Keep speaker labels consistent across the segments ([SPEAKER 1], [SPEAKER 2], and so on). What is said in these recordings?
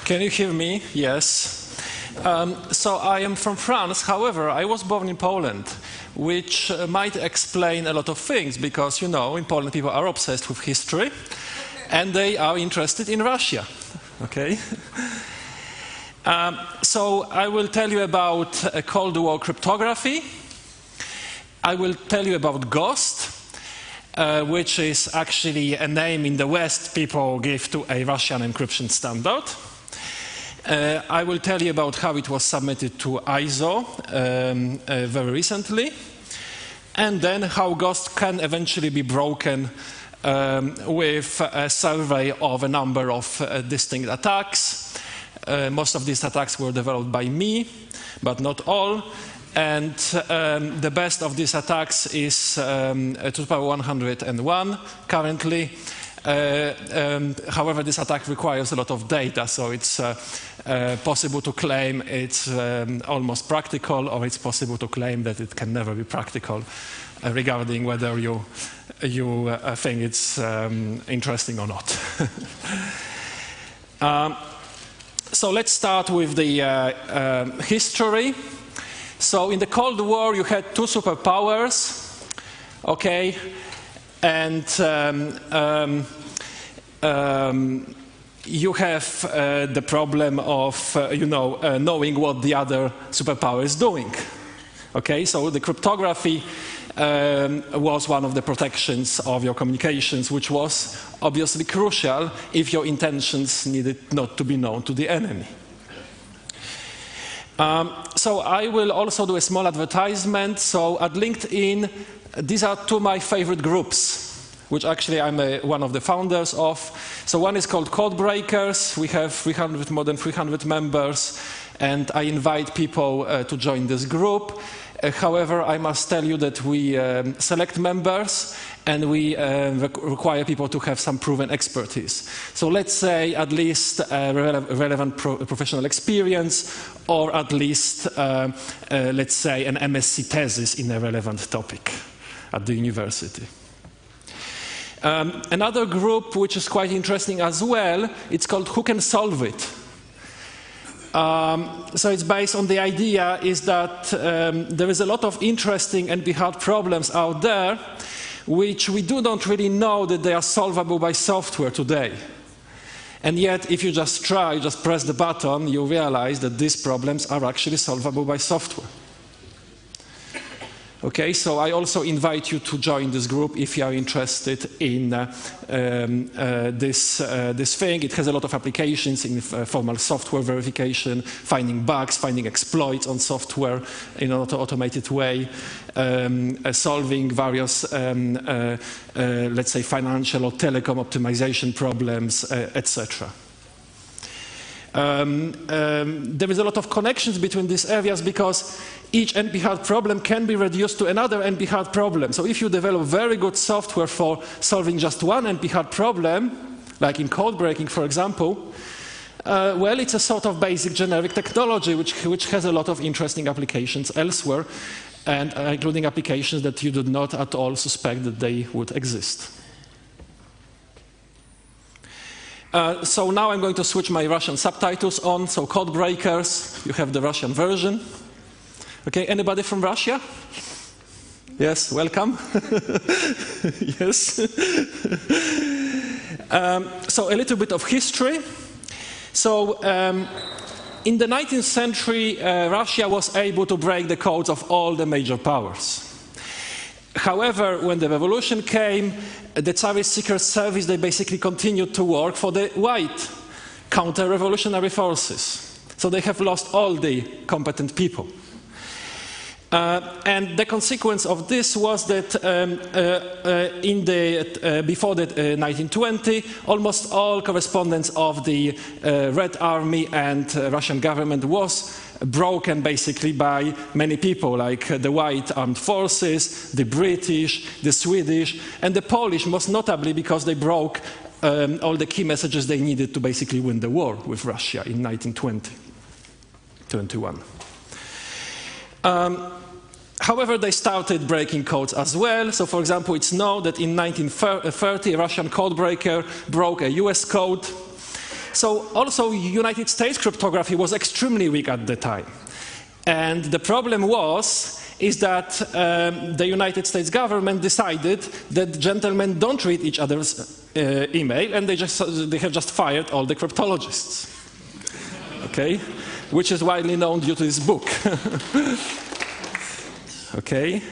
[SPEAKER 1] Can you hear me? Yes. So I am from France. However, I was born in Poland, which might explain a lot of things because, you know, in Poland people are obsessed with history and they are interested in Russia. Okay? So I will tell you about Cold War cryptography. I will tell you about gost, which is actually a name in the West people give to a Russian encryption standard. I will tell you about how it was submitted to ISO very recently, and then how gost can eventually be broken with a survey of a number of distinct attacks. Most of these attacks were developed by me, but not all. And the best of these attacks is to the power 101 currently. However, this attack requires a lot of data, so it's possible to claim it's almost practical, or it's possible to claim that it can never be practical, regarding whether you think it's interesting or not. So let's start with the history. So in the Cold War, you had two superpowers, okay, and you have the problem of knowing what the other superpower is doing. Okay, so the cryptography was one of the protections of your communications, which was obviously crucial if your intentions needed not to be known to the enemy. So I will also do a small advertisement. So at LinkedIn, these are two of my favorite groups, which actually I'm one of the founders of. So one is called Code Breakers. We have more than 300 members, and I invite people to join this group. However, I must tell you that we select members and we require people to have some proven expertise. So let's say at least relevant professional experience, or at least, let's say, an MSc thesis in a relevant topic at the university. Another group which is quite interesting as well, it's called Who Can Solve It? So it's based on the idea is that there is a lot of interesting and hard problems out there which we do not really know that they are solvable by software today. And yet, if you just try, just press the button, you realize that these problems are actually solvable by software. Okay, so I also invite you to join this group if you are interested in this thing. It has a lot of applications in formal software verification, finding bugs, finding exploits on software in an automated way, solving various, let's say, financial or telecom optimization problems, etc. There is a lot of connections between these areas because each NP-hard problem can be reduced to another NP-hard problem. So if you develop very good software for solving just one NP-hard problem, like in code breaking, for example, well, it's a sort of basic generic technology which has a lot of interesting applications elsewhere, and including applications that you do not at all suspect that they would exist. So now I'm going to switch my Russian subtitles on. So Code Breakers, you have the Russian version. Okay, anybody from Russia? Yes, welcome. Yes. So a little bit of history. So in the 19th century, Russia was able to break the codes of all the major powers. However, when the revolution came, the Tsarist secret service, they basically continued to work for the white counter-revolutionary forces. So they have lost all the competent people. And the consequence of this was that before the 1920, almost all correspondence of the Red Army and Russian government was broken basically by many people, like the white armed forces, the British, the Swedish, and the Polish, most notably because they broke all the key messages they needed to basically win the war with Russia in 1920-21. However, they started breaking codes as well. So, for example, it's known that in 1930, a Russian code breaker broke a US code. So also United States cryptography was extremely weak at the time. And the problem is that the United States government decided that gentlemen don't read each other's email, and they have just fired all the cryptologists. Okay? Which is widely known due to this book. Okay?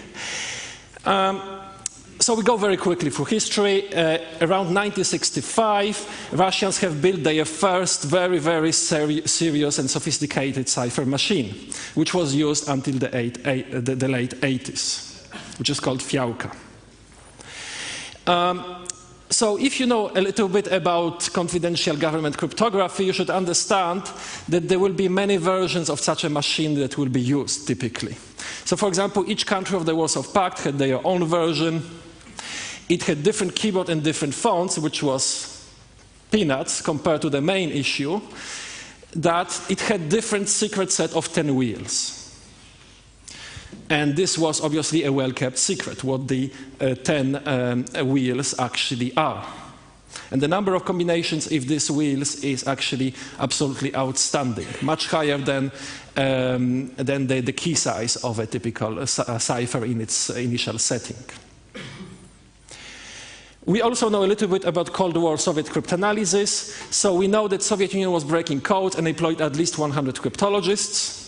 [SPEAKER 1] So we go very quickly through history. Around 1965, Russians have built their first very, very serious and sophisticated cipher machine, which was used until the late 80s, which is called Fiałka. So if you know a little bit about confidential government cryptography, you should understand that there will be many versions of such a machine that will be used typically. So for example, each country of the Warsaw Pact had their own version. It had different keyboard and different fonts, which was peanuts compared to the main issue, that it had different secret set of 10 wheels. And this was obviously a well-kept secret, what the 10 wheels actually are. And the number of combinations of these wheels is actually absolutely outstanding, much higher than the key size of a typical cipher in its initial setting. We also know a little bit about Cold War Soviet cryptanalysis. So we know that Soviet Union was breaking codes and employed at least 100 cryptologists.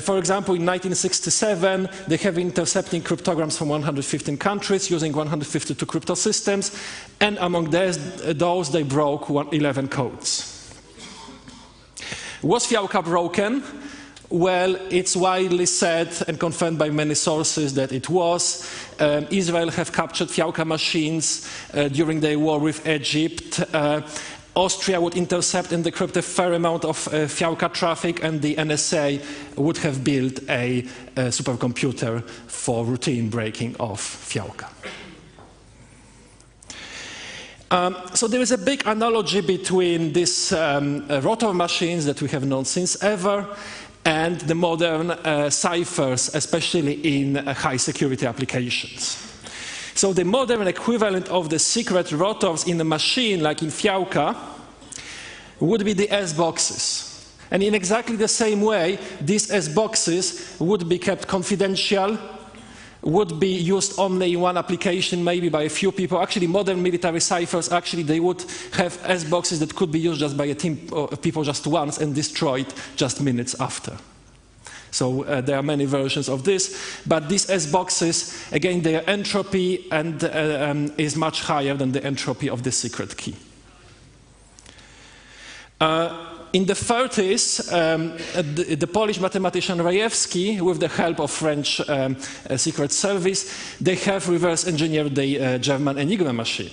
[SPEAKER 1] For example, in 1967, they have intercepting cryptograms from 115 countries using 152 crypto systems, and among those they broke 11 codes. Was Fiałka broken? Well, it's widely said and confirmed by many sources that it was. Israel have captured Fiałka machines during their war with Egypt. Austria would intercept and decrypt a fair amount of Fiałka traffic, and the NSA would have built a supercomputer for routine breaking of Fiałka. So there is a big analogy between these rotor machines that we have known since ever and the modern ciphers, especially in high security applications. So the modern equivalent of the secret rotors in a machine, like in Fiałka, would be the S-boxes. And in exactly the same way, these S-boxes would be kept confidential, would be used only in one application, maybe by a few people. Actually, modern military ciphers, actually, they would have S-boxes that could be used just by a team of people just once and destroyed just minutes after. So there are many versions of this, but these S-boxes, again, their entropy is much higher than the entropy of the secret key. In the 30s, the Polish mathematician Rajewski, with the help of French Secret Service, they have reverse engineered the German Enigma machine.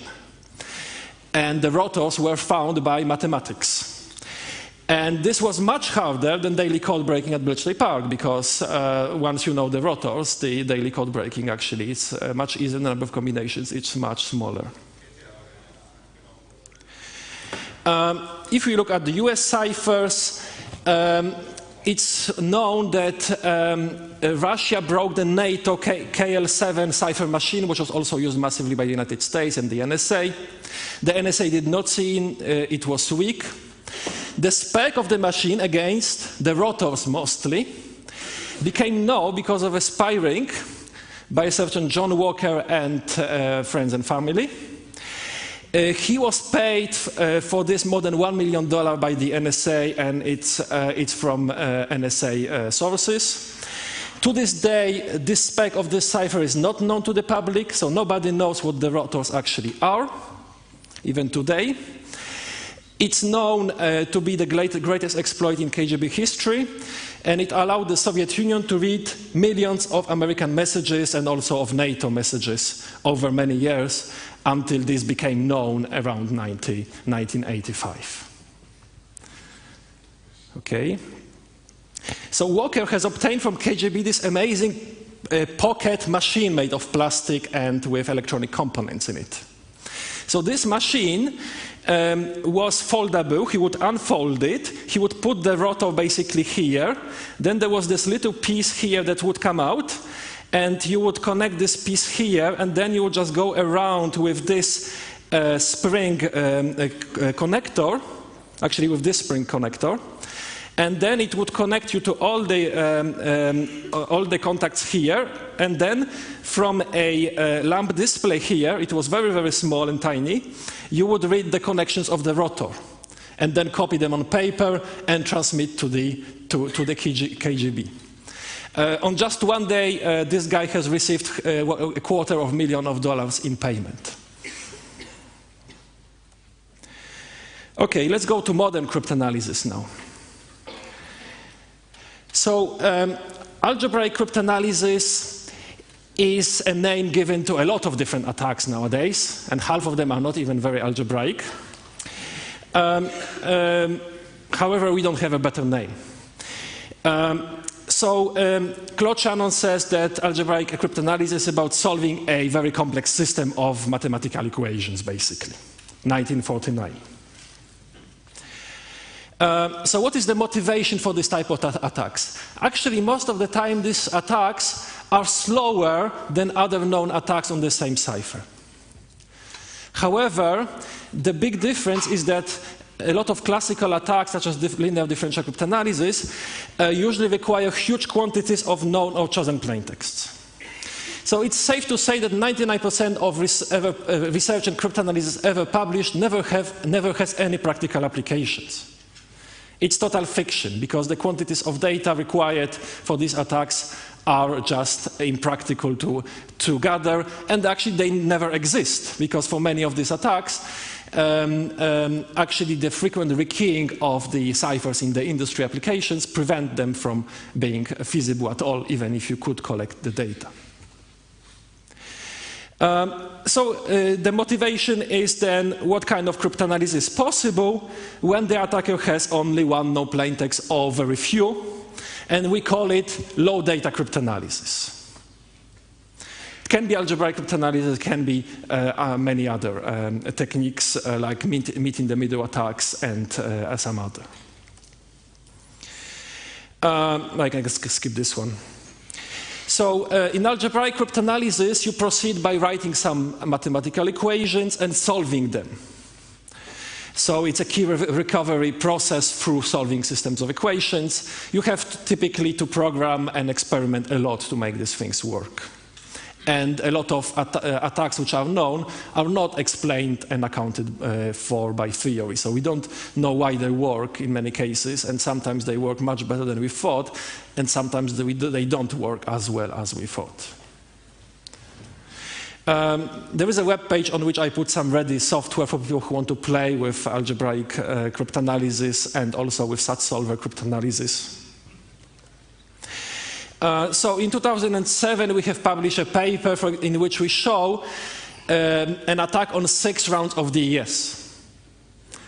[SPEAKER 1] And the rotors were found by mathematics. And this was much harder than daily code breaking at Bletchley Park, because once you know the rotors, the daily code breaking actually is much easier. The number of combinations is much smaller. If we look at the US ciphers, it's known that Russia broke the NATO KL7 cipher machine, which was also used massively by the United States and the NSA. The NSA did not see it was weak. The spec of the machine against the rotors mostly became known because of a spy ring by a certain John Walker and friends and family. He was paid for this more than $1 million by the NSA, and it's from NSA sources. To this day, this spec of this cipher is not known to the public, so nobody knows what the rotors actually are, even today. It's known to be the greatest exploit in KGB history, and it allowed the Soviet Union to read millions of American messages and also of NATO messages over many years, until this became known around 1985. Okay. So Walker has obtained from KGB this amazing pocket machine made of plastic and with electronic components in it. So this machine was foldable. He would unfold it. He would put the rotor basically here. Then there was this little piece here that would come out. And you would connect this piece here, and then you would just go around with this spring connector, actually with this spring connector. And then it would connect you to all the contacts here. And then from a lamp display here, it was very, very small and tiny, you would read the connections of the rotor and then copy them on paper and transmit to the KGB. On just one day, this guy has received $250,000 in payment. Okay, let's go to modern cryptanalysis now. So, algebraic cryptanalysis is a name given to a lot of different attacks nowadays, and half of them are not even very algebraic. However, we don't have a better name. Claude Shannon says that algebraic cryptanalysis is about solving a very complex system of mathematical equations, basically. 1949. So what is the motivation for this type of attacks? Actually, most of the time, these attacks are slower than other known attacks on the same cipher. However, the big difference is that a lot of classical attacks, such as linear differential cryptanalysis, usually require huge quantities of known or chosen plaintexts. So it's safe to say that 99% of research and cryptanalysis ever published never has any practical applications. It's total fiction, because the quantities of data required for these attacks are just impractical to gather, and actually they never exist, because for many of these attacks, actually the frequent rekeying of the ciphers in the industry applications prevent them from being feasible at all, even if you could collect the data. The motivation is then what kind of cryptanalysis is possible when the attacker has only one known plaintext or very few, and we call it low data cryptanalysis. It can be algebraic cryptanalysis, it can be many other techniques like meet in the middle attacks and some other. I can skip this one. So in algebraic cryptanalysis, you proceed by writing some mathematical equations and solving them. So it's a key recovery process through solving systems of equations. You have typically to program and experiment a lot to make these things work. And a lot of attacks which are known are not explained and accounted for by theory. So we don't know why they work in many cases, and sometimes they work much better than we thought, and sometimes they don't work as well as we thought. There is a web page on which I put some ready software for people who want to play with algebraic cryptanalysis and also with such solver cryptanalysis. So in 2007, we have published a paper in which we show an attack on 6 rounds of DES.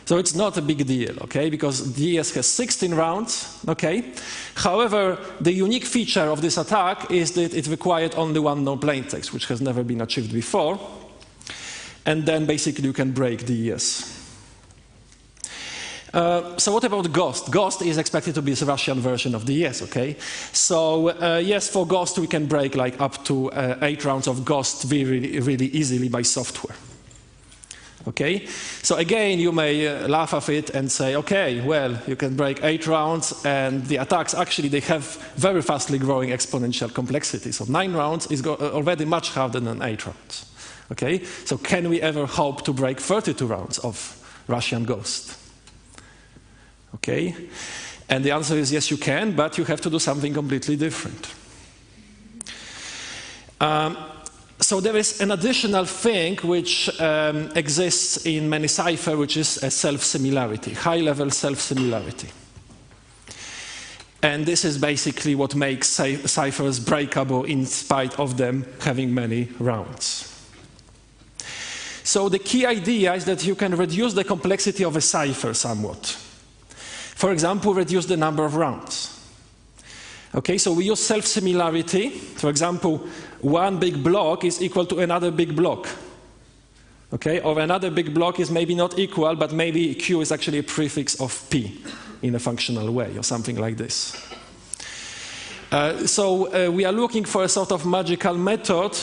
[SPEAKER 1] So it's not a big deal, okay, because DES has 16 rounds, okay. However, the unique feature of this attack is that it required only one known plaintext, which has never been achieved before. And then basically you can break DES. So what about Gost? Gost is expected to be a Russian version of DES, okay? So yes, for Gost we can break like up to 8 rounds of Gost really easily by software. Okay? So again, you may laugh at it and say, okay, well, you can break 8 rounds, and the attacks actually, they have very fastly growing exponential complexity. So 9 rounds is already much harder than 8 rounds. Okay? So can we ever hope to break 32 rounds of Russian Gost? Okay? And the answer is yes, you can, but you have to do something completely different. So there is an additional thing which exists in many ciphers, which is a self-similarity, high-level self-similarity. And this is basically what makes ciphers breakable in spite of them having many rounds. So the key idea is that you can reduce the complexity of a cipher somewhat. For example, reduce the number of rounds. Okay, so we use self-similarity. For example, one big block is equal to another big block. Okay, or another big block is maybe not equal, but maybe Q is actually a prefix of P in a functional way, or something like this. So we are looking for a sort of magical method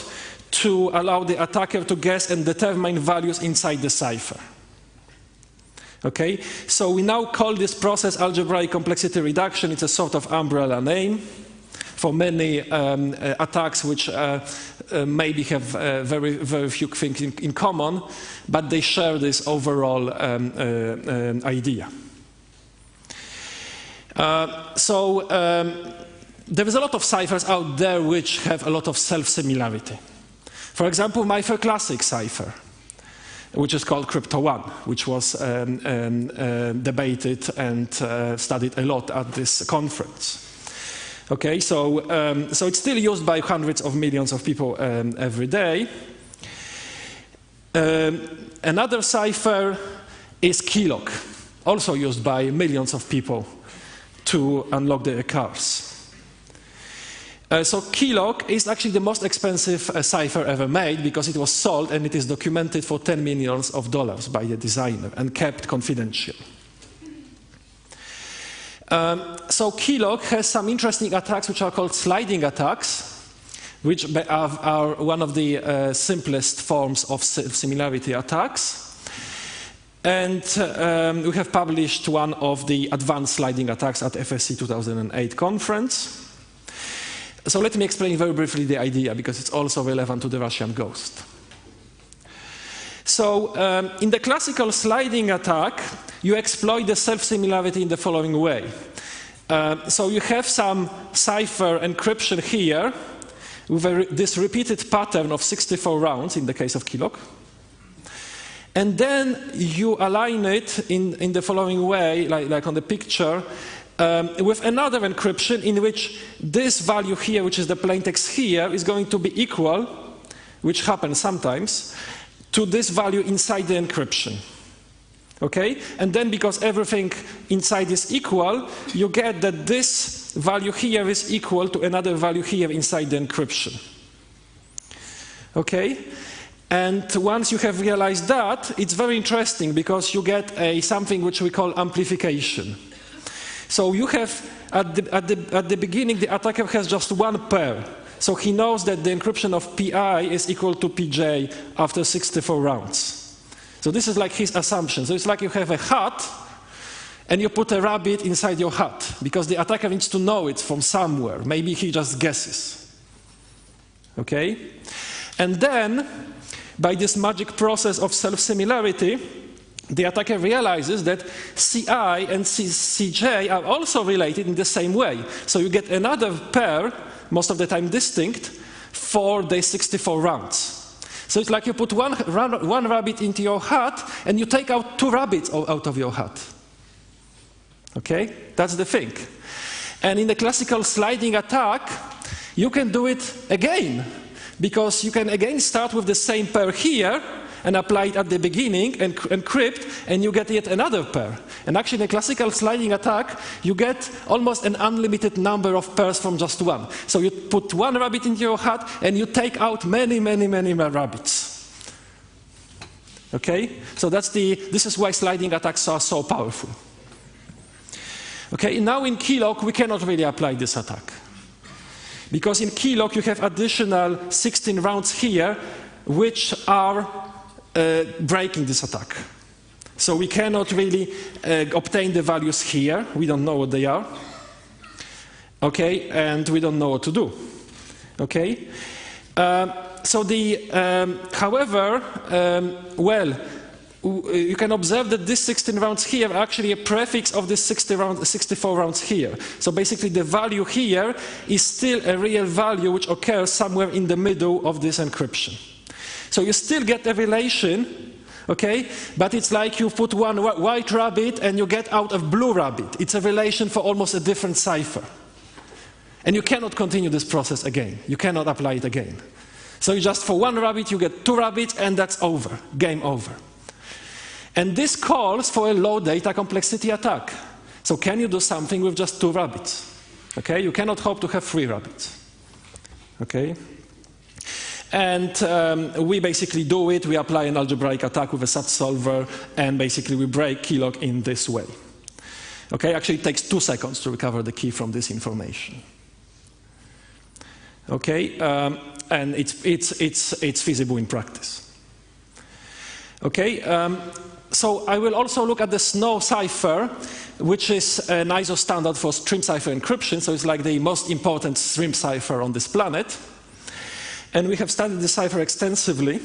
[SPEAKER 1] to allow the attacker to guess and determine values inside the cipher. Okay, so we now call this process algebraic complexity reduction. It's a sort of umbrella name for many attacks which maybe have very, very few things in common, but they share this overall idea. There is a lot of ciphers out there which have a lot of self-similarity. For example, my classic cipher, which is called Crypto1, which was debated and studied a lot at this conference. Okay, so it's still used by hundreds of millions of people every day. Another cipher is keylog, also used by millions of people to unlock their cars. So keylog is actually the most expensive cipher ever made because it was sold and it is documented for $10 million by the designer and kept confidential. So keylog has some interesting attacks which are called sliding attacks, which are one of the simplest forms of similarity attacks. And we have published one of the advanced sliding attacks at FSC 2008 conference. So let me explain very briefly the idea, because it's also relevant to the Russian ghost. So in the classical sliding attack, you exploit the self-similarity in the following way. So you have some cipher encryption here with this repeated pattern of 64 rounds in the case of keylog. And then you align it in the following way, like on the picture, with another encryption in which this value here, which is the plaintext here, is going to be equal, which happens sometimes, to this value inside the encryption. Okay? And then because everything inside is equal, you get that this value here is equal to another value here inside the encryption. Okay? And once you have realized that, it's very interesting because you get something which we call amplification. So you have, at the beginning, the attacker has just one pair. So he knows that the encryption of PI is equal to PJ after 64 rounds. So this is like his assumption. So it's like you have a hat, and you put a rabbit inside your hat, because the attacker needs to know it from somewhere. Maybe he just guesses. Okay? And then, by this magic process of self-similarity, the attacker realizes that Ci and Cj are also related in the same way. So you get another pair, most of the time distinct, for the 64 rounds. So it's like you put one rabbit into your hat and you take out two rabbits out of your hat. Okay? That's the thing. And in the classical sliding attack, you can do it again, because you can again start with the same pair here and apply it at the beginning and encrypt, and you get yet another pair. And actually in a classical sliding attack, you get almost an unlimited number of pairs from just one. So you put one rabbit into your hat and you take out many, many, many more rabbits. Okay? So this is why sliding attacks are so powerful. Okay, now in keylog we cannot really apply this attack. Because in keylog you have additional 16 rounds here which are breaking this attack. So we cannot really obtain the values here. We don't know what they are. Okay, and we don't know what to do. Okay? However, you can observe that this 16 rounds here are actually a prefix of this 64 rounds here. So basically the value here is still a real value which occurs somewhere in the middle of this encryption. So you still get a relation, okay? But it's like you put one white rabbit and you get out a blue rabbit. It's a relation for almost a different cipher. And you cannot continue this process again. You cannot apply it again. So you just, for one rabbit, you get two rabbits and that's over, game over. And this calls for a low data complexity attack. So can you do something with just two rabbits? Okay, you cannot hope to have three rabbits. Okay? And we basically do it. We apply an algebraic attack with a SAT solver, and basically we break keylog in this way. Okay, actually it takes 2 seconds to recover the key from this information. Okay, and it's feasible in practice. Okay, So I will also look at the SNO cipher, which is an ISO standard for stream cipher encryption, so it's like the most important stream cipher on this planet. And we have studied the cipher extensively.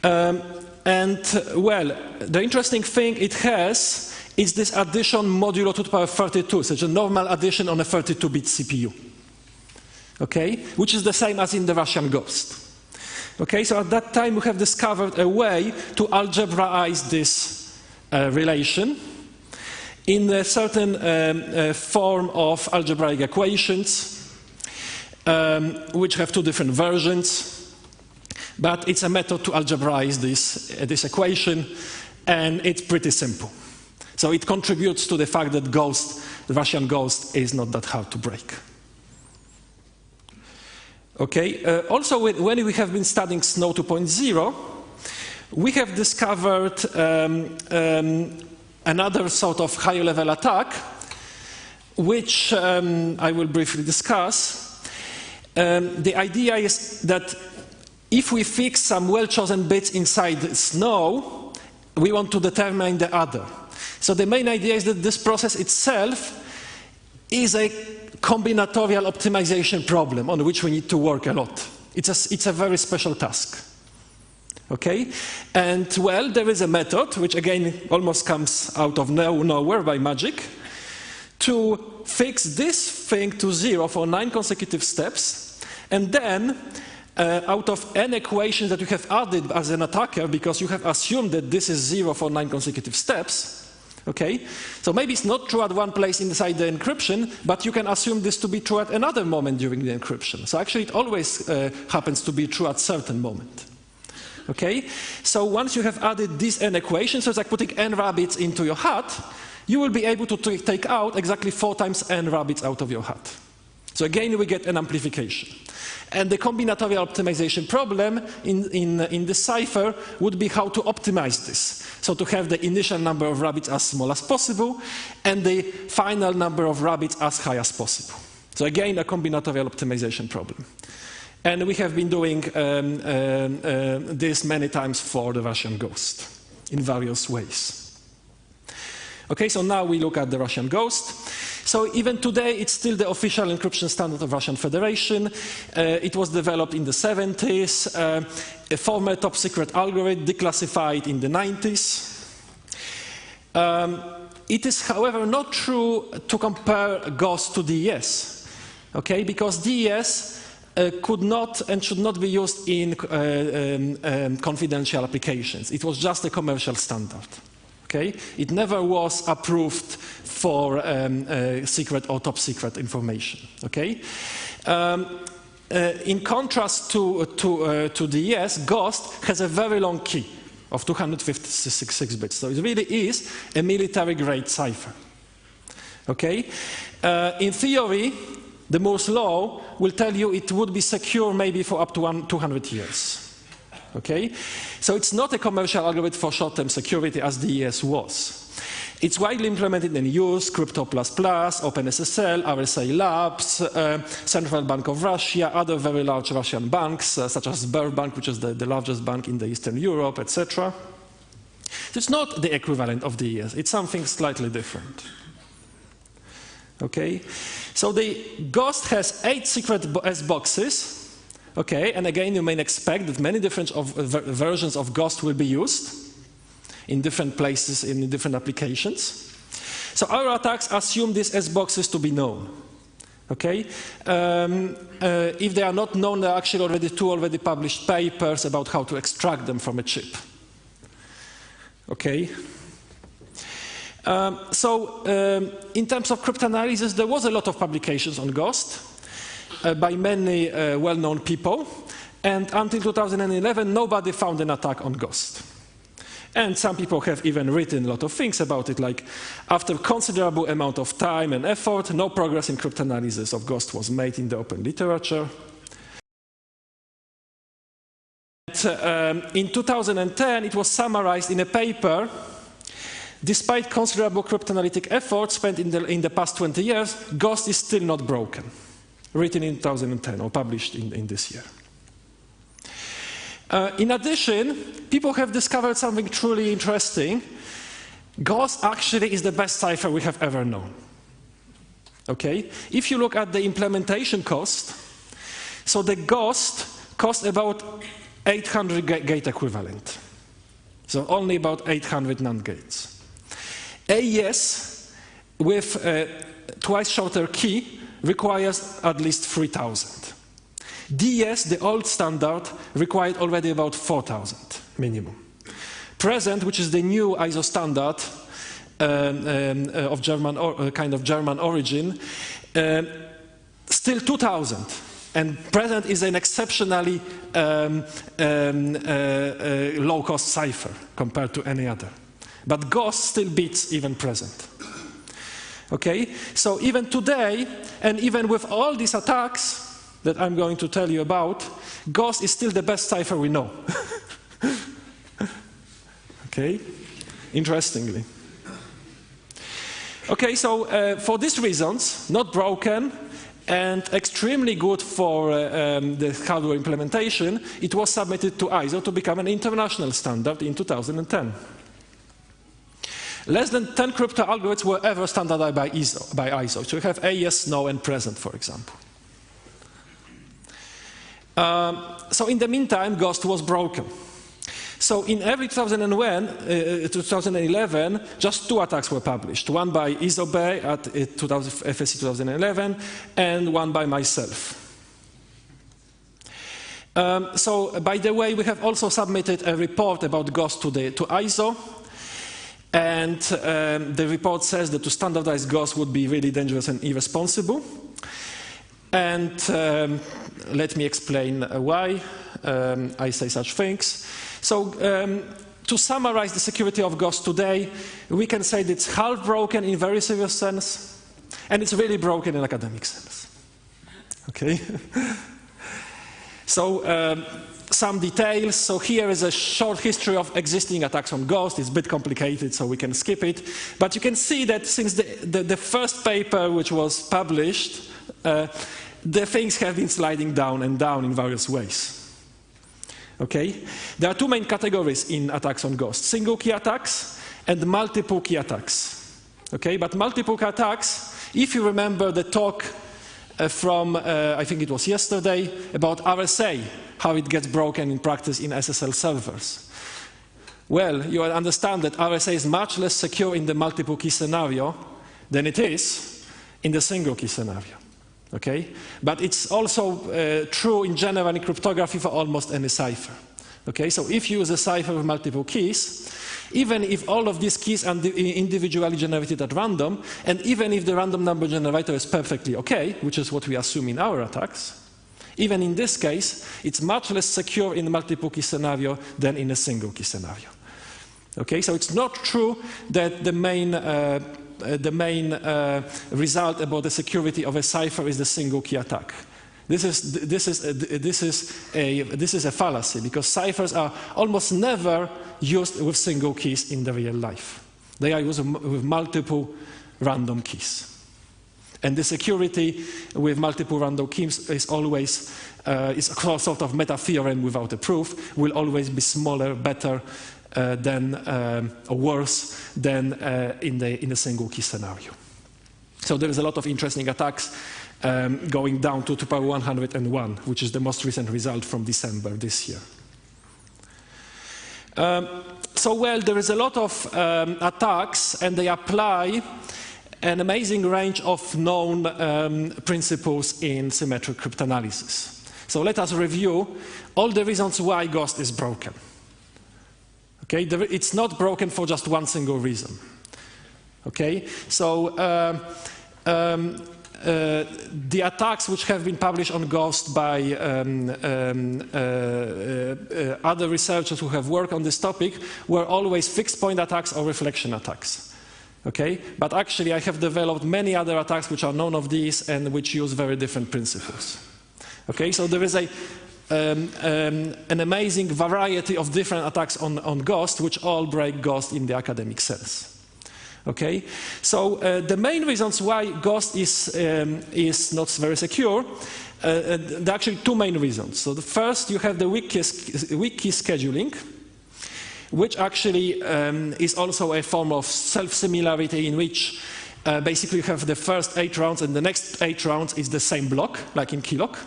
[SPEAKER 1] Well, the interesting thing it has is this addition modulo 2 to the power 32, such a normal addition on a 32-bit CPU, okay? Which is the same as in the Russian Ghost. Okay, so at that time we have discovered a way to algebraize this relation in a certain form of algebraic equations, which have two different versions, but it's a method to algebraize this equation, and it's pretty simple. So it contributes to the fact that the Russian Ghost is not that hard to break. Okay. Also, when we have been studying SNO 2.0, we have discovered another sort of higher level attack, which I will briefly discuss. The idea is that if we fix some well-chosen bits inside SNO, we want to determine the other. So the main idea is that this process itself is a combinatorial optimization problem on which we need to work a lot. It's a very special task. Okay? And well, there is a method, which again almost comes out of nowhere by magic, to fix this thing to 0 for 9 consecutive steps, and then out of n equations that you have added as an attacker, because you have assumed that this is 0 for 9 consecutive steps, okay? So maybe it's not true at one place inside the encryption, but you can assume this to be true at another moment during the encryption. So actually it always happens to be true at a certain moment. Okay? So once you have added these n equations, so it's like putting n rabbits into your hat, you will be able to take out exactly 4 times n rabbits out of your hat. So again, we get an amplification. And the combinatorial optimization problem in the cipher would be how to optimize this. So to have the initial number of rabbits as small as possible and the final number of rabbits as high as possible. So again, a combinatorial optimization problem. And we have been doing this many times for the Russian Ghost in various ways. Okay, so now we look at the Russian Ghost. So even today, it's still the official encryption standard of Russian Federation. It was developed in the 70s, a former top secret algorithm declassified in the 90s. It is, however, not true to compare GOST to DES, okay? Because DES could not and should not be used in confidential applications. It was just a commercial standard. Okay? It never was approved for secret or top secret information. Okay? In contrast to DES, GOST has a very long key of 256 bits. So it really is a military-grade cipher. Okay? In theory, the Moore's law will tell you it would be secure maybe for up to 200 years. Okay? So it's not a commercial algorithm for short-term security as DES was. It's widely implemented and used, Crypto++, OpenSSL, RSA Labs, Central Bank of Russia, other very large Russian banks, such as Sberbank, which is the largest bank in the Eastern Europe, etc. So it's not the equivalent of DES. It's something slightly different. Okay? So the GOST has 8 secret S boxes. Okay, and again, you may expect that many different versions of GOST will be used in different places, in different applications. So our attacks assume these S boxes to be known. Okay, if they are not known, there are actually two already published papers about how to extract them from a chip. Okay. In terms of cryptanalysis, there was a lot of publications on GOST. By many well-known people, and until 2011 nobody found an attack on GOST. And some people have even written a lot of things about it, like after considerable amount of time and effort, no progress in cryptanalysis of GOST was made in the open literature. And, in 2010 it was summarized in a paper. Despite considerable cryptanalytic effort spent in the past 20 years, GOST is still not broken. Written in 2010 or published in this year. In addition, people have discovered something truly interesting. Gost actually is the best cipher we have ever known. Okay? If you look at the implementation cost, so the gost costs about 800 gate equivalent. So only about 800 NAND gates. AES with a twice shorter key requires at least 3,000. DES, the old standard, required already about 4,000 minimum. Present, which is the new ISO standard of kind of German origin, still 2,000. And present is an exceptionally low-cost cipher compared to any other. But gost still beats even present. Okay, so even today, and even with all these attacks that I'm going to tell you about, gost is still the best cipher we know. Okay, interestingly. Okay, so for these reasons, not broken and extremely good for the hardware implementation, it was submitted to ISO to become an international standard in 2010. Less than 10 crypto algorithms were ever standardized by ISO. So you have AES, no, and present, for example. So in the meantime, gost was broken. So in every 2011, just 2 attacks were published. One by Isobay at FSC 2011, and one by myself. So by the way, we have also submitted a report about gost to ISO. And the report says that to standardize gost would be really dangerous and irresponsible. And let me explain why I say such things. So to summarize the security of gost today, we can say that it's half broken in very serious sense, and it's really broken in academic sense. Okay? So some details. So here is a short history of existing attacks on gost. It's a bit complicated, so we can skip it. But you can see that since the first paper which was published, the things have been sliding down and down in various ways. Okay? There are 2 main categories in attacks on gost: single key attacks and multiple key attacks. Okay? But multiple key attacks, if you remember the talk from, I think it was yesterday, about RSA, how it gets broken in practice in SSL servers. Well, you understand that RSA is much less secure in the multiple key scenario than it is in the single key scenario. Okay? But it's also true in general in cryptography for almost any cipher. Okay? So if you use a cipher with multiple keys, even if all of these keys are individually generated at random, and even if the random number generator is perfectly okay, which is what we assume in our attacks, even in this case, it's much less secure in a multiple key scenario than in a single key scenario. Okay? So it's not true that the main result about the security of a cipher is the single key attack. This is a fallacy, because ciphers are almost never used with single keys in the real life. They are used with multiple random keys. And the security with multiple random keys is always is a sort of meta theorem without a proof, will always be smaller, better or worse than in a single key scenario. So there is a lot of interesting attacks going down to 2 power 101, which is the most recent result from December this year. So well, there is a lot of attacks, and they apply an amazing range of known principles in symmetric cryptanalysis. So let us review all the reasons why gost is broken. Okay, it's not broken for just one single reason. Okay, so the attacks which have been published on gost by other researchers who have worked on this topic were always fixed point attacks or reflection attacks. Okay, but actually I have developed many other attacks which are known of these and which use very different principles. Okay, so there is an amazing variety of different attacks on gost, which all break gost in the academic sense. Okay, so the main reasons why Ghost is not very secure, there are actually two main reasons. So the first, you have the weak key scheduling, which actually is also a form of self-similarity in which basically you have the first 8 rounds and the next 8 rounds is the same block, like in keylock.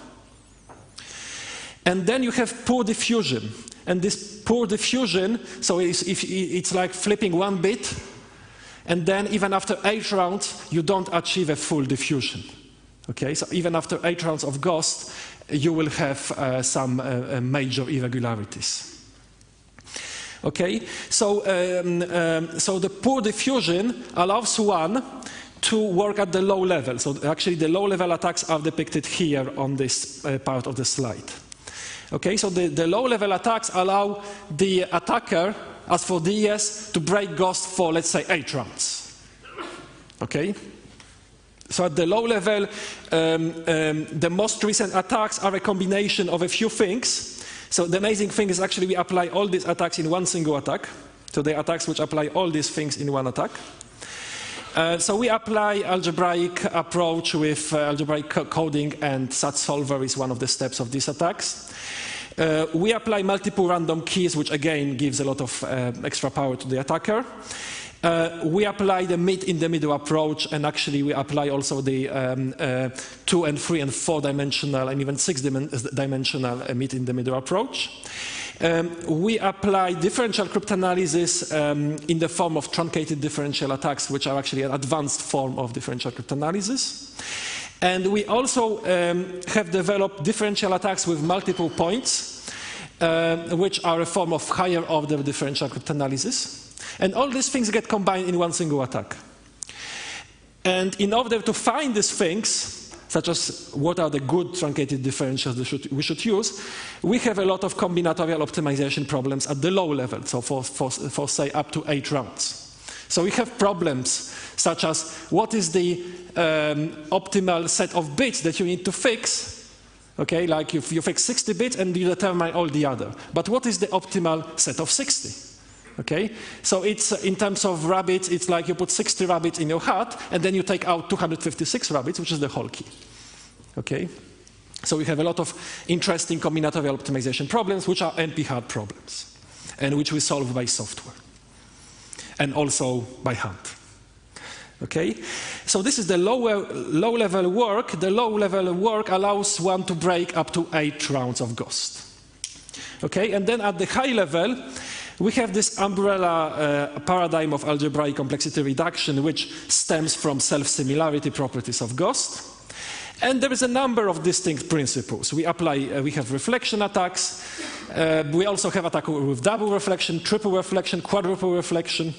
[SPEAKER 1] And then you have poor diffusion. And this poor diffusion, so it's like flipping one bit, and then even after 8 rounds, you don't achieve a full diffusion. Okay, so even after 8 rounds of Ghost, you will have some major irregularities. Okay, so the poor diffusion allows one to work at the low level. So actually the low level attacks are depicted here on this part of the slide. Okay, so the low level attacks allow the attacker, as for DES, to break Ghost for, let's say, 8 rounds. Okay? So at the low level, the most recent attacks are a combination of a few things. So the amazing thing is actually we apply all these attacks in one single attack. So the attacks which apply all these things in one attack. So we apply algebraic approach with algebraic coding, and such solver is one of the steps of these attacks. We apply multiple random keys, which again gives a lot of extra power to the attacker. We apply the meet in the middle approach, and actually we apply also the 2 and 3 and 4 dimensional and even 6 dimensional meet in the middle approach. We apply differential cryptanalysis in the form of truncated differential attacks, which are actually an advanced form of differential cryptanalysis. And we also have developed differential attacks with multiple points, which are a form of higher order differential cryptanalysis. And all these things get combined in one single attack. And in order to find these things, such as what are the good truncated differentials we should use, we have a lot of combinatorial optimization problems at the low level, so for say up to 8 rounds. So we have problems such as what is the optimal set of bits that you need to fix. Okay, like you fix 60 bits and you determine all the other. But what is the optimal set of 60? Okay, so it's in terms of rabbits, it's like you put 60 rabbits in your hat and then you take out 256 rabbits, which is the whole key. Okay, so we have a lot of interesting combinatorial optimization problems, which are NP-hard problems, and which we solve by software and also by hand. Okay, so this is the low-level work. The low-level work allows one to break up to 8 rounds of Ghost. Okay, and then at the high level, we have this umbrella paradigm of algebraic complexity reduction, which stems from self-similarity properties of Ghost. And there is a number of distinct principles. We have reflection attacks. We also have attacks with double reflection, triple reflection, quadruple reflection.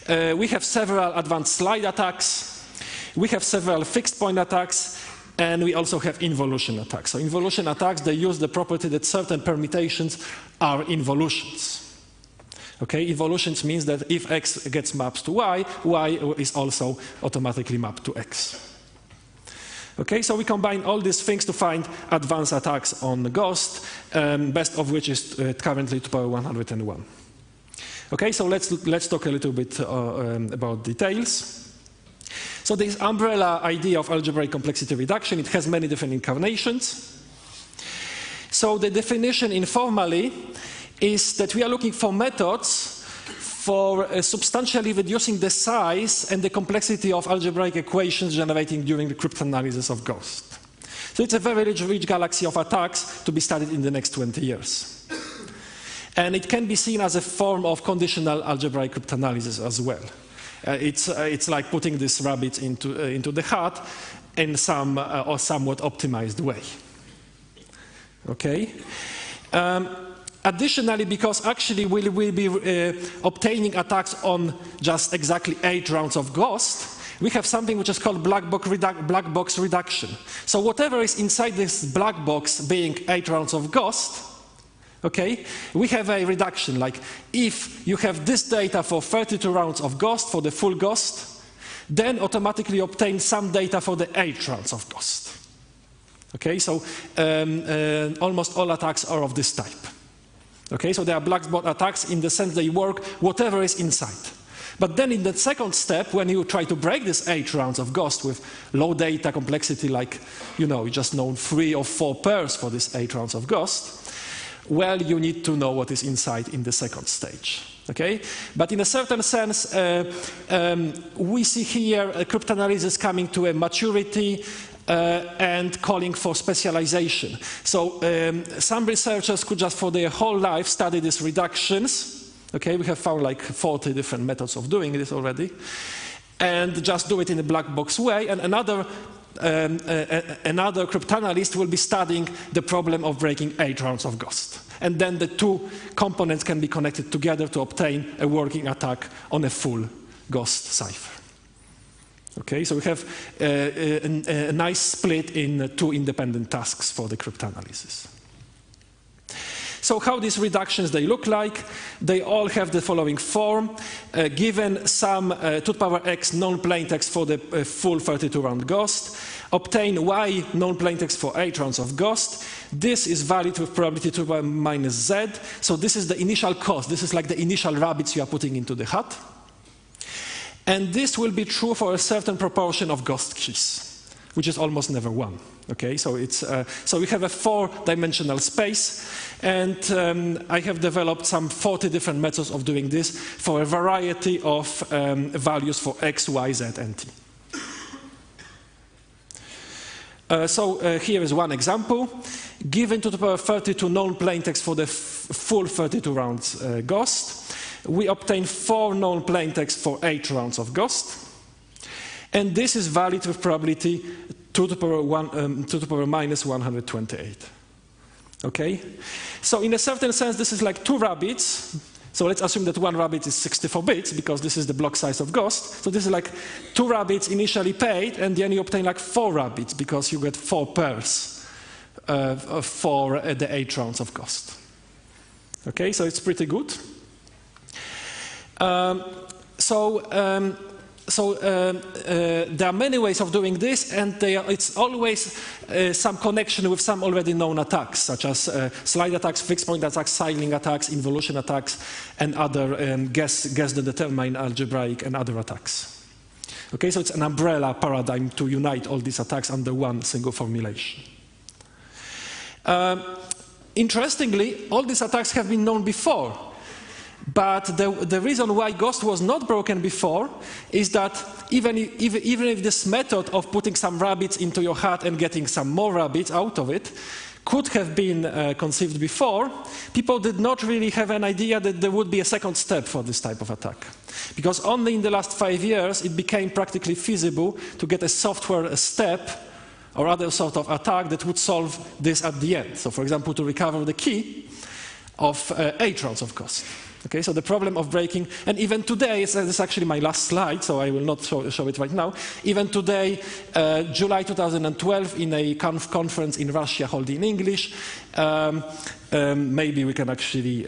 [SPEAKER 1] We have several advanced slide attacks. We have several fixed point attacks. And we also have involution attacks. So involution attacks, they use the property that certain permutations are involutions. Okay, involutions means that if x gets mapped to y, y is also automatically mapped to x. Okay, so we combine all these things to find advanced attacks on Ghost, best of which is currently to power 101. Okay, so let's talk a little bit about details. So this umbrella idea of algebraic complexity reduction, it has many different incarnations. So the definition informally is that we are looking for methods for substantially reducing the size and the complexity of algebraic equations generating during the cryptanalysis of Ghost. So it's a very rich galaxy of attacks to be studied in the next 20 years. And it can be seen as a form of conditional algebraic cryptanalysis as well. It's like putting this rabbit into the hat in some or somewhat optimized way. Okay. Additionally, because actually we will be obtaining attacks on just exactly 8 rounds of Ghost, we have something which is called black box reduction. So whatever is inside this black box being 8 rounds of Ghost, okay, we have a reduction. Like if you have this data for 32 rounds of Ghost, for the full Ghost, then automatically obtain some data for the 8 rounds of Ghost. Okay, so almost all attacks are of this type. Okay, so they are black box attacks in the sense they work whatever is inside. But then in the second step, when you try to break these 8 rounds of ghost with low data complexity, like, you just know 3 or 4 pairs for these 8 rounds of ghost, well, you need to know what is inside in the second stage. Okay? But in a certain sense, we see here a cryptanalysis coming to a maturity and calling for specialization. So some researchers could just for their whole life study these reductions. Okay, we have found like 40 different methods of doing this already, and just do it in a black box way. And another cryptanalyst will be studying the problem of breaking 8 rounds of ghost. And then the 2 components can be connected together to obtain a working attack on a full ghost cipher. Okay, so we have a nice split in 2 independent tasks for the cryptanalysis. So how these reductions they look like? They all have the following form. Given some 2 to the power x known plaintext for the full 32-round ghost, obtain y known plaintext for 8 rounds of ghost. This is valid with probability 2 to the power minus z. So this is the initial cost. This is like the initial rabbits you are putting into the hat. And this will be true for a certain proportion of ghost keys, which is almost never 1. Okay, so we have a 4-dimensional space, and I have developed some 40 different methods of doing this for a variety of values for x, y, z, and t. Here is one example. Given 2 to the power 32 known plaintext for the full 32 rounds ghost, we obtain 4 known plaintext for 8 rounds of ghost. And this is valid with probability 2 to the power minus 128. Okay? So in a certain sense, this is like 2 rabbits. So let's assume that 1 rabbit is 64 bits, because this is the block size of ghost. So this is like 2 rabbits initially paid, and then you obtain like 4 rabbits, because you get 4 pairs for the 8 rounds of ghost. Okay, so it's pretty good. There are many ways of doing this, and it's always some connection with some already known attacks, such as slide attacks, fixed point attacks, cycling attacks, involution attacks, and other guess the determine algebraic and other attacks. Okay, so it's an umbrella paradigm to unite all these attacks under one single formulation. Interestingly, all these attacks have been known before. But the reason why ghost was not broken before is that even if this method of putting some rabbits into your hat and getting some more rabbits out of it could have been conceived before, people did not really have an idea that there would be a second step for this type of attack. Because only in the last 5 years it became practically feasible to get a software step or other sort of attack that would solve this at the end. So for example, to recover the key of 8 rounds of ghost. Okay, so the problem of breaking, and even today, this is actually my last slide, so I will not show it right now. Even today, July 2012, in a conference in Russia held in English, maybe we can actually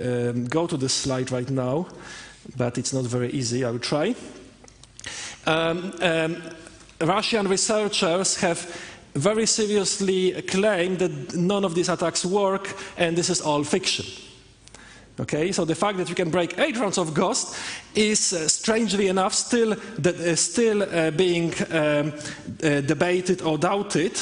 [SPEAKER 1] go to this slide right now, but it's not very easy, I will try. Russian researchers have very seriously claimed that none of these attacks work, and this is all fiction. Okay, so the fact that you can break 8 rounds of ghost is, strangely enough, still being debated or doubted,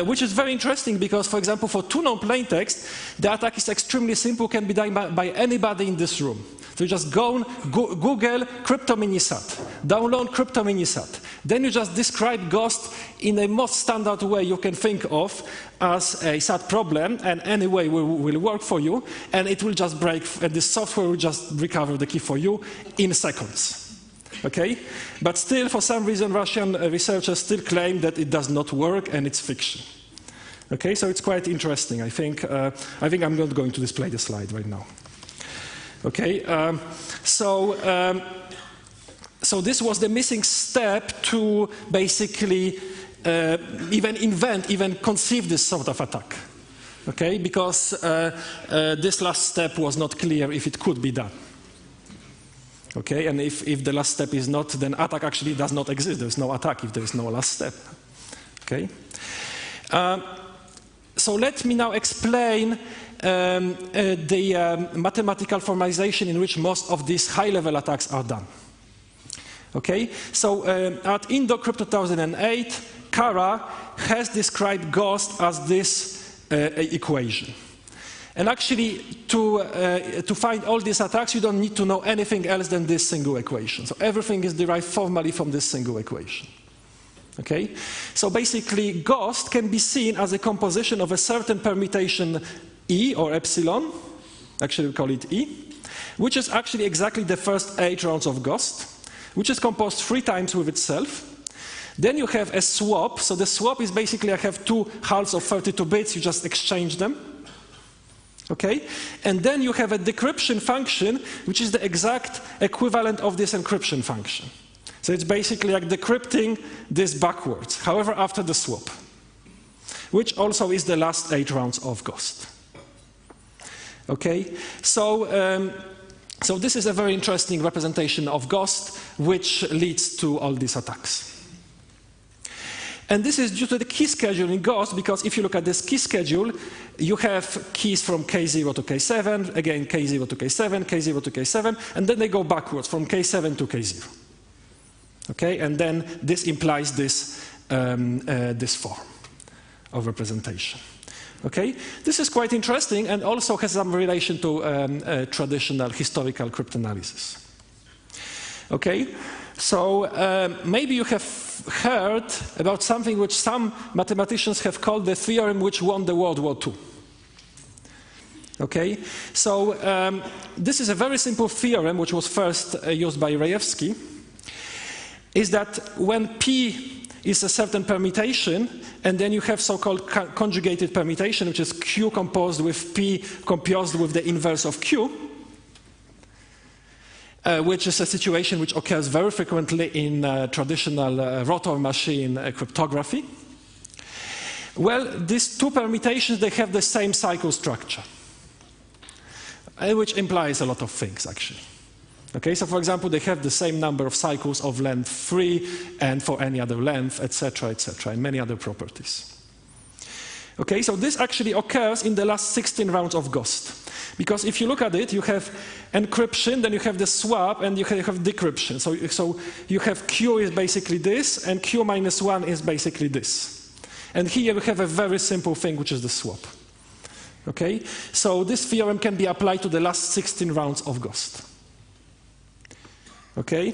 [SPEAKER 1] which is very interesting because, for example, for 2 known plaintext, the attack is extremely simple, can be done by anybody in this room. So you just go on, Google cryptominisat, download cryptominisat. Then you just describe ghost in the most standard way you can think of as a SAT problem, and any way will work for you, and it will just break, and the software will just recover the key for you in seconds. Okay? But still, for some reason, Russian researchers still claim that it does not work and it's fiction. Okay, so it's quite interesting. I think I'm not going to display the slide right now. Okay, so this was the missing step to basically even conceive this sort of attack. Okay, because this last step was not clear if it could be done. Okay, and if the last step is not, then attack actually does not exist. There is no attack if there is no last step. Okay. So let me now explain the mathematical formalization in which most of these high-level attacks are done. Okay, so at IndoCrypt 2008, Kara has described Ghost as this equation. And actually, to find all these attacks, you don't need to know anything else than this single equation. So everything is derived formally from this single equation. Okay? So basically, Ghost can be seen as a composition of a certain permutation E or epsilon, actually we call it E, which is actually exactly the first 8 rounds of Ghost, which is composed 3 times with itself. Then you have a swap. So the swap is basically I have 2 halves of 32 bits, you just exchange them. Okay? And then you have a decryption function, which is the exact equivalent of this encryption function. So it's basically like decrypting this backwards, however, after the swap, which also is the last 8 rounds of Ghost. Okay? So, so this is a very interesting representation of Ghost, which leads to all these attacks. And this is due to the key schedule in Ghost, because if you look at this key schedule, you have keys from K0 to K7, again K0 to K7, K0 to K7, and then they go backwards from K7 to K0. Okay, and then this implies this, this form of representation. Okay, this is quite interesting and also has some relation to traditional historical cryptanalysis. Okay, so maybe you have heard about something which some mathematicians have called the theorem which won the World War II. Okay, so this is a very simple theorem which was first used by Rejewski, is that when P is a certain permutation, and then you have so-called conjugated permutation, which is Q composed with P composed with the inverse of Q, which is a situation which occurs very frequently in traditional rotor machine cryptography. Well, these 2 permutations, they have the same cycle structure, which implies a lot of things, actually. Okay, so for example, they have the same number of cycles of length 3 and for any other length, etc., and many other properties. Okay, so this actually occurs in the last 16 rounds of Ghost. Because if you look at it, you have encryption, then you have the swap, and you have decryption. So you have Q is basically this, and Q minus 1 is basically this. And here we have a very simple thing, which is the swap. Okay, so this theorem can be applied to the last 16 rounds of Ghost. Okay,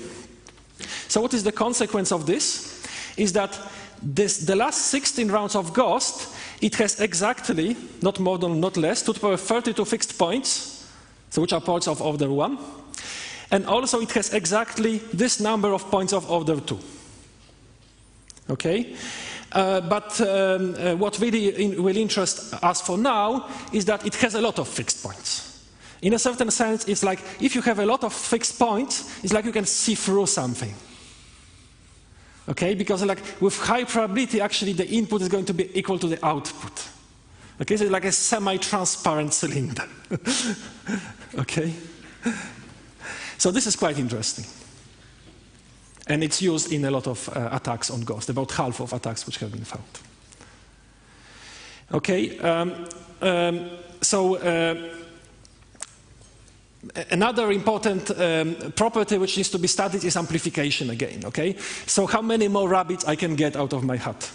[SPEAKER 1] so what is the consequence of this? Is that the last 16 rounds of Ghost, it has exactly, not more than, not less, 2 to the power 32 fixed points, so which are points of order 1, and also it has exactly this number of points of order 2. Okay, but what really will interest us for now is that it has a lot of fixed points. In a certain sense, it's like if you have a lot of fixed points, it's like you can see through something. Okay, because like with high probability, actually the input is going to be equal to the output. Okay, so it's like a semi-transparent cylinder. Okay, so this is quite interesting, and it's used in a lot of attacks on Ghost. About half of attacks which have been found. Okay, another important property which needs to be studied is amplification again, okay? So how many more rabbits I can get out of my hat?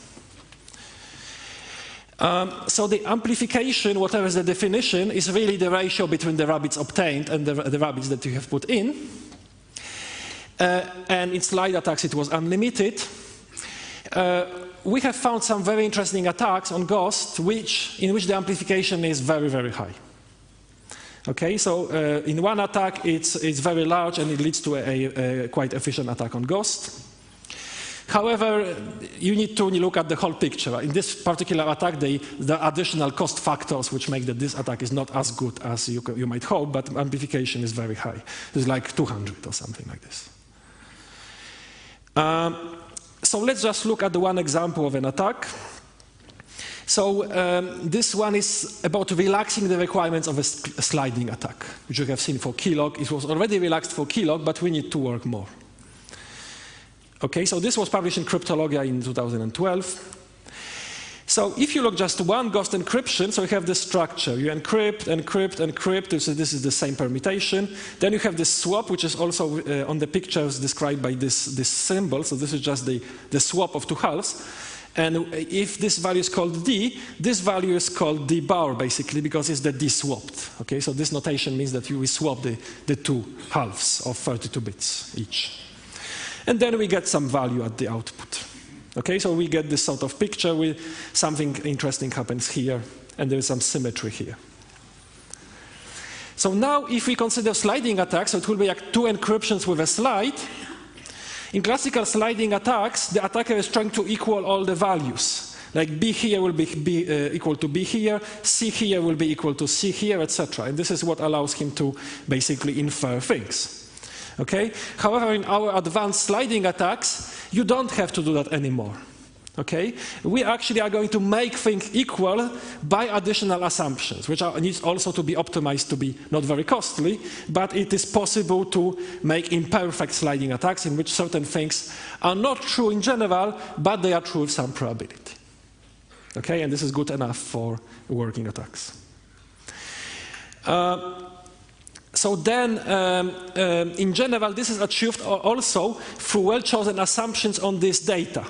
[SPEAKER 1] So the amplification, whatever is the definition, is really the ratio between the rabbits obtained and the rabbits that you have put in. And in slide attacks it was unlimited. We have found some very interesting attacks on Ghost in which the amplification is very, very high. Okay, so in one attack it's very large and it leads to a quite efficient attack on Ghost. However, you need to look at the whole picture. In this particular attack, the additional cost factors which make that this attack is not as good as you might hope, but amplification is very high. It's like 200 or something like this. So let's just look at the one example of an attack. So this one is about relaxing the requirements of a sliding attack, which you have seen for keylog. It was already relaxed for keylog, but we need to work more. Okay, so this was published in Cryptologia in 2012. So if you look just one ghost encryption, so you have this structure. You encrypt, encrypt, encrypt, so this is the same permutation. Then you have this swap, which is also on the pictures described by this symbol. So this is just the swap of two halves. And if this value is called D, this value is called D bar, basically, because it's the D swapped. Okay, so this notation means that we swap the two halves of 32 bits each. And then we get some value at the output. Okay, so we get this sort of picture with something interesting happens here, and there is some symmetry here. So now if we consider sliding attacks, so it will be like two encryptions with a slide. In classical sliding attacks, the attacker is trying to equal all the values. Like B here will be equal to B here, C here will be equal to C here, etc. And this is what allows him to basically infer things. Okay? However, in our advanced sliding attacks, you don't have to do that anymore. Okay? We actually are going to make things equal by additional assumptions, which needs also to be optimized to be not very costly, but it is possible to make imperfect sliding attacks in which certain things are not true in general, but they are true with some probability. Okay? And this is good enough for working attacks. So then, in general, this is achieved also through well-chosen assumptions on this data.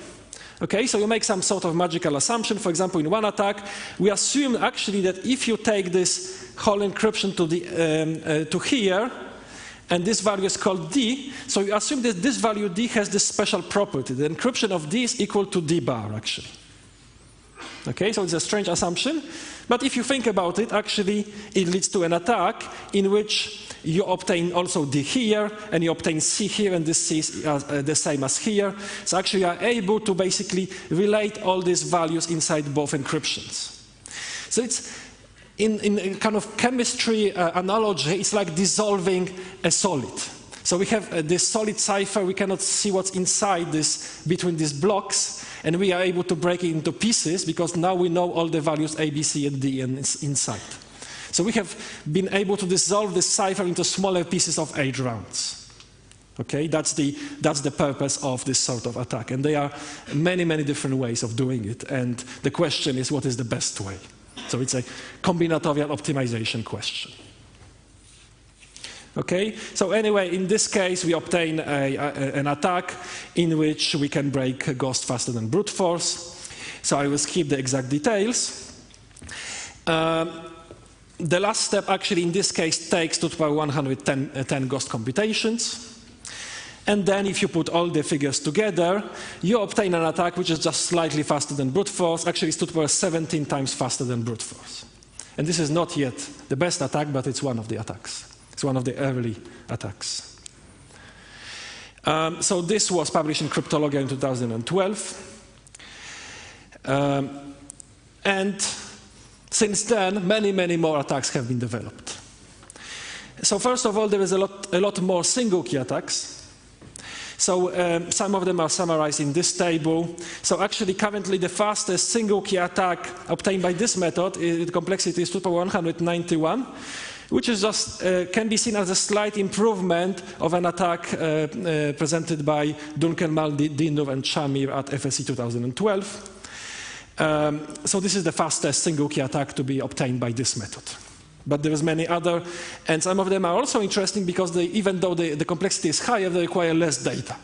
[SPEAKER 1] Okay, so you make some sort of magical assumption. For example, in one attack, we assume actually that if you take this whole encryption to here, and this value is called D, so you assume that this value D has this special property. The encryption of D is equal to D bar, actually. Okay, so it's a strange assumption, but if you think about it, actually it leads to an attack in which you obtain also D here, and you obtain C here, and this C is the same as here. So actually you are able to basically relate all these values inside both encryptions. So it's in kind of chemistry analogy, it's like dissolving a solid. So we have this solid cipher, we cannot see what's inside this, between these blocks, and we are able to break it into pieces because now we know all the values A, B, C, and D inside. So we have been able to dissolve this cipher into smaller pieces of 8 rounds. Okay, that's the purpose of this sort of attack. And there are many, many different ways of doing it. And the question is, what is the best way? So it's a combinatorial optimization question. Okay, so anyway, in this case, we obtain an attack in which we can break ghost faster than brute force. So I will skip the exact details. The last step actually in this case takes to the power 110 ghost computations. And then if you put all the figures together, you obtain an attack which is just slightly faster than brute force. Actually, it's to the power 17 times faster than brute force. And this is not yet the best attack, but it's one of the attacks. It's one of the early attacks. So this was published in Cryptologia in 2012. And since then, many, many more attacks have been developed. So first of all, there is a lot more single key attacks. So some of them are summarized in this table. So actually, currently, the fastest single key attack obtained by this method, the complexity is 2 to the power 191, which is just, can be seen as a slight improvement of an attack presented by Dunkelmal, Dinov, and Shamir at FSC 2012. So this is the fastest single key attack to be obtained by this method. But there is many other, and some of them are also interesting because even though the complexity is higher, they require less data.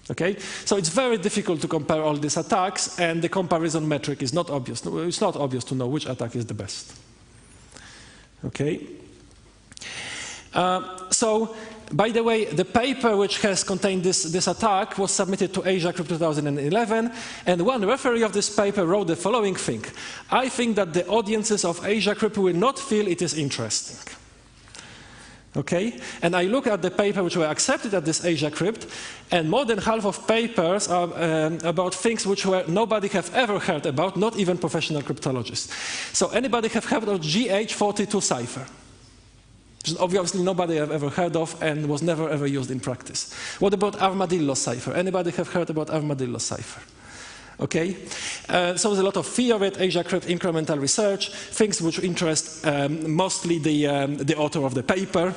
[SPEAKER 1] Okay? So it's very difficult to compare all these attacks, and the comparison metric is not obvious. It's not obvious to know which attack is the best. Okay? So, by the way, the paper which has contained this attack was submitted to Asia Crypt 2011, and one referee of this paper wrote the following thing: I think that the audiences of Asia Crypt will not feel it is interesting. Okay? And I look at the paper which were accepted at this Asia Crypt, and more than half of papers are about things which nobody have ever heard about, not even professional cryptologists. So anybody have heard of GH42 cipher? Which obviously nobody have ever heard of and was never ever used in practice. What about armadillo cipher? Anybody have heard about armadillo cipher? Okay, so there's a lot of theory at Asia Crypt, incremental research, things which interest mostly the author of the paper,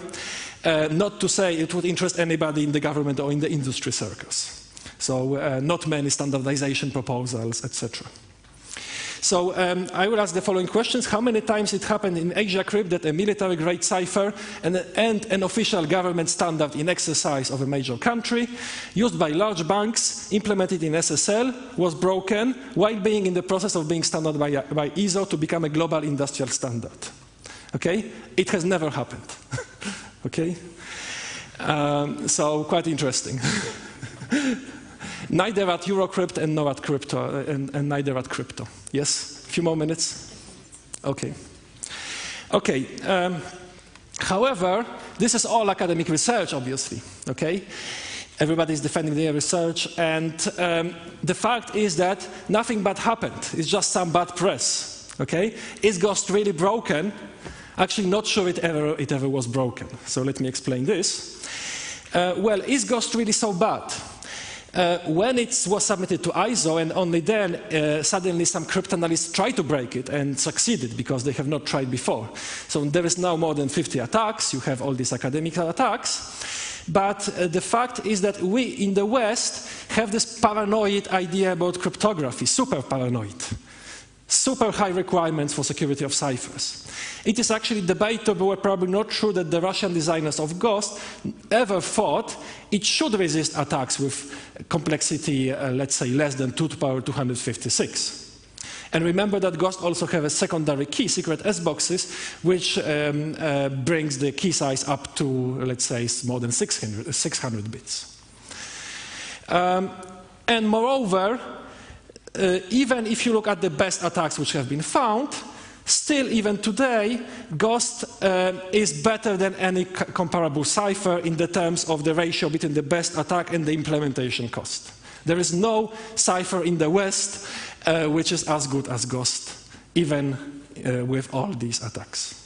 [SPEAKER 1] not to say it would interest anybody in the government or in the industry circles. So not many standardization proposals, etc. So I will ask the following questions. How many times it happened in Asia Crypt that a military-grade cipher and an official government standard in exercise of a major country, used by large banks, implemented in SSL, was broken while being in the process of being standardized by ISO to become a global industrial standard? Okay? It has never happened. Okay? So quite interesting. Neither at Eurocrypt and nor at crypto, and neither at crypto. Yes? A few more minutes? Okay. Okay. However, this is all academic research, obviously. Okay? Everybody is defending their research, and the fact is that nothing bad happened. It's just some bad press. Okay? Is Ghost really broken? Actually, not sure it ever was broken. So let me explain this. Well, is Ghost really so bad? When it was submitted to ISO, and only then, suddenly some cryptanalysts tried to break it and succeeded because they have not tried before. So there is now more than 50 attacks. You have all these academic attacks. But the fact is that we in the West have this paranoid idea about cryptography, super paranoid. Super high requirements for security of ciphers. It is actually debatable, or probably not true, that the Russian designers of Ghost ever thought it should resist attacks with complexity, let's say, less than 2 to the power 256. And remember that Ghost also have a secondary key, secret S boxes, which brings the key size up to, let's say, more than 600 bits. And moreover, even if you look at the best attacks which have been found, still even today, Ghost is better than any comparable cipher in the terms of the ratio between the best attack and the implementation cost. There is no cipher in the West which is as good as Ghost, even with all these attacks.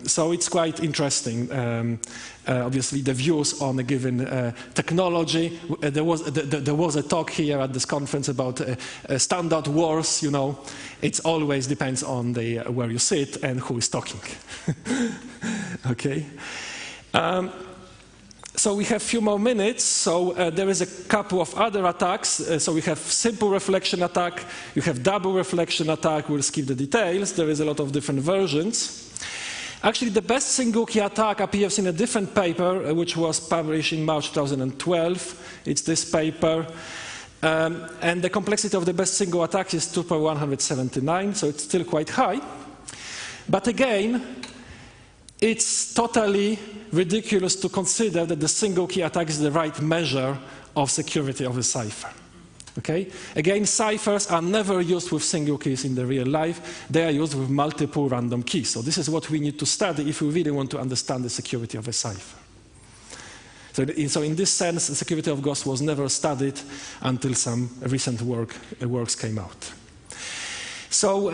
[SPEAKER 1] So it's quite interesting, obviously, the views on a given technology. There was a talk here at this conference about standard wars, you know. It always depends on where you sit and who is talking. Okay. So we have a few more minutes. So there is a couple of other attacks. So we have simple reflection attack. You have double reflection attack. We'll skip the details. There is a lot of different versions. Actually, the best single key attack appears in a different paper, which was published in March 2012. It's this paper. And the complexity of the best single attack is 2 to the power 179, so it's still quite high. But again, it's totally ridiculous to consider that the single key attack is the right measure of security of a cipher. Okay? Again, ciphers are never used with single keys in the real life. They are used with multiple random keys. So this is what we need to study if we really want to understand the security of a cipher. So in this sense, the security of Ghost was never studied until some recent works came out. So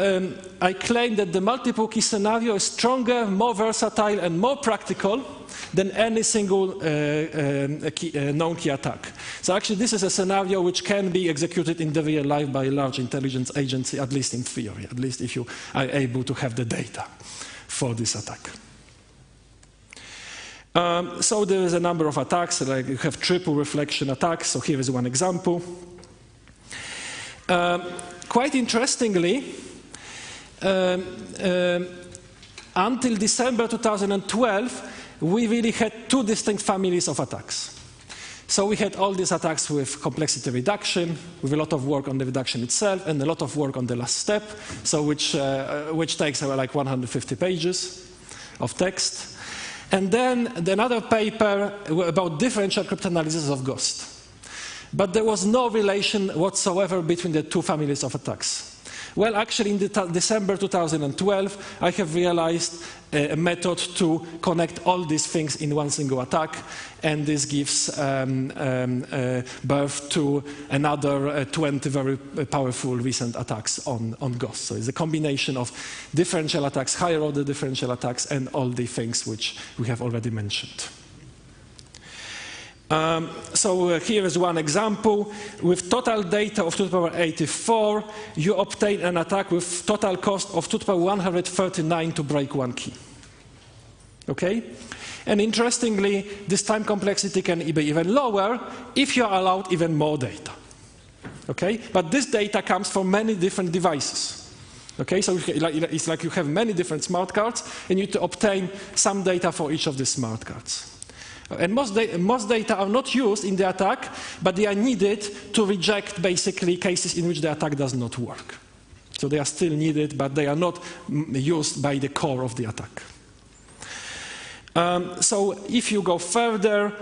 [SPEAKER 1] I claim that the multiple key scenario is stronger, more versatile, and more practical than any single known key attack. So actually this is a scenario which can be executed in the real life by a large intelligence agency, at least in theory, at least if you are able to have the data for this attack. So there is a number of attacks, like you have triple reflection attacks. So here is one example. Quite interestingly, until December 2012, we really had two distinct families of attacks. So we had all these attacks with complexity reduction, with a lot of work on the reduction itself, and a lot of work on the last step, so which takes like 150 pages of text. And then another paper about differential cryptanalysis of Ghost. But there was no relation whatsoever between the two families of attacks. Well, actually, in December 2012, I have realized a method to connect all these things in one single attack, and this gives birth to another 20 very powerful recent attacks on Ghost. So it's a combination of differential attacks, higher order differential attacks, and all the things which we have already mentioned. So here is one example. With total data of 2 to the power 84, you obtain an attack with total cost of 2 to the power 139 to break one key. Okay? And interestingly, this time complexity can be even lower if you are allowed even more data. Okay? But this data comes from many different devices. Okay, so it's like you have many different smart cards, and you need to obtain some data for each of these smart cards. And most data are not used in the attack, but they are needed to reject basically cases in which the attack does not work. So they are still needed, but they are not used by the core of the attack. So if you go further,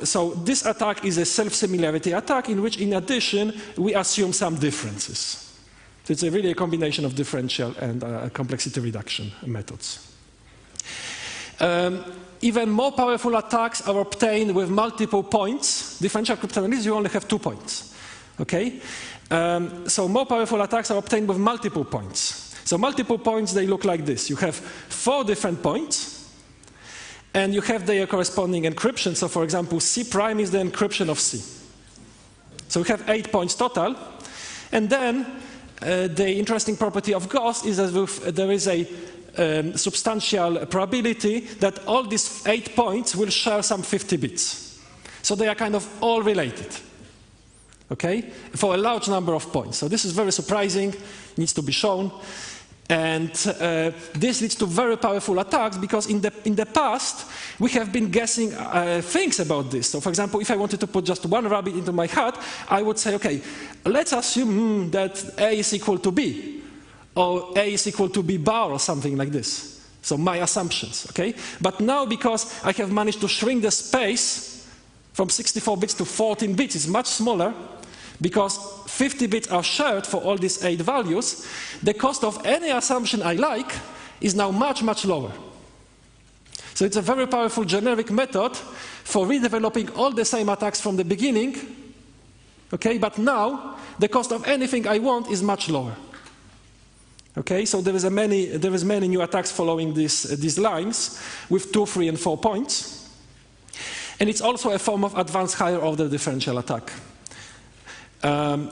[SPEAKER 1] so this attack is a self-similarity attack in which, in addition, we assume some differences. So it's really a combination of differential and complexity reduction methods. Even more powerful attacks are obtained with multiple points. Differential cryptanalysis, you only have 2 points. Okay? So more powerful attacks are obtained with multiple points. So multiple points, they look like this. You have 4 different points, and you have their corresponding encryption. So for example, C prime is the encryption of C. So we have 8 points total. And then the interesting property of gost is that there is a substantial probability that all these 8 points will share some 50 bits. So they are kind of all related, okay, for a large number of points. So this is very surprising, needs to be shown. And this leads to very powerful attacks because in the past we have been guessing things about this. So for example, if I wanted to put just one rabbit into my hat, I would say, okay, let's assume that A is equal to B, or A is equal to B bar, or something like this. So my assumptions, okay? But now, because I have managed to shrink the space from 64 bits to 14 bits, it's much smaller, because 50 bits are shared for all these 8 values, the cost of any assumption I like is now much, much lower. So it's a very powerful generic method for redeveloping all the same attacks from the beginning, okay, but now the cost of anything I want is much lower. Okay, so there is many new attacks following these lines with 2, 3, and 4 points. And it's also a form of advanced higher order differential attack.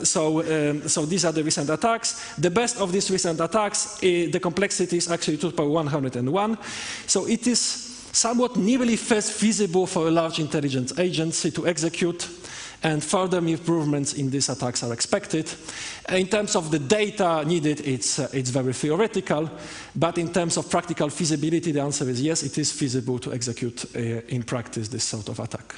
[SPEAKER 1] So these are the recent attacks. The best of these recent attacks, the complexity is actually 2 to the power 101. So it is somewhat nearly feasible for a large intelligence agency to execute, and further improvements in these attacks are expected. In terms of the data needed, it's very theoretical, but in terms of practical feasibility, the answer is yes, it is feasible to execute in practice this sort of attack.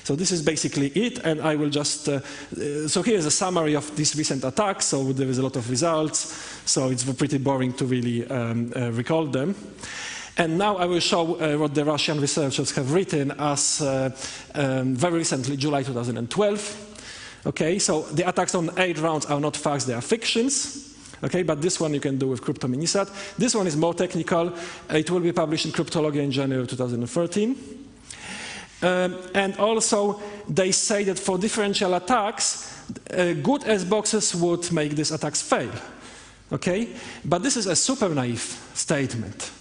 [SPEAKER 1] So this is basically it, and I will just, so here's a summary of these recent attacks. So there is a lot of results, so it's pretty boring to really recall them. And now I will show what the Russian researchers have written as very recently, July 2012. Okay, so the attacks on 8 rounds are not facts, they are fictions. Okay, but this one you can do with CryptoMinisat. This one is more technical. It will be published in Cryptologia in January 2013. And also, they say that for differential attacks, good S-boxes would make these attacks fail. Okay? But this is a super naive statement.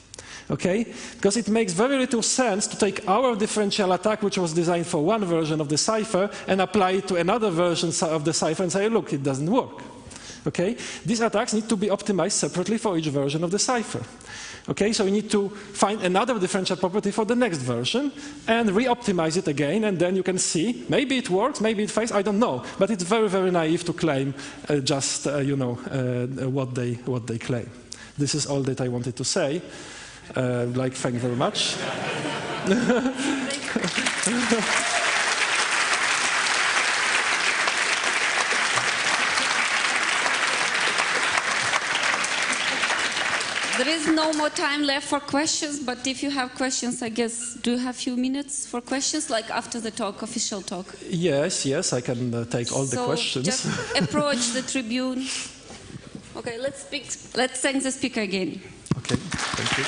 [SPEAKER 1] Okay? Because it makes very little sense to take our differential attack, which was designed for one version of the cipher, and apply it to another version of the cipher and say, look, it doesn't work. Okay? These attacks need to be optimized separately for each version of the cipher. Okay, so you need to find another differential property for the next version and re-optimize it again, and then you can see, maybe it works, maybe it fails, I don't know. But it's very, very naive to claim what they claim. This is all that I wanted to say. Thank you very much.
[SPEAKER 2] There is no more time left for questions, but if you have questions, I guess, do you have a few minutes for questions, like after the talk, official talk?
[SPEAKER 1] Yes, I can take all the questions.
[SPEAKER 2] Just approach the tribune. Okay, let's thank the speaker again.
[SPEAKER 1] Okay, thank you.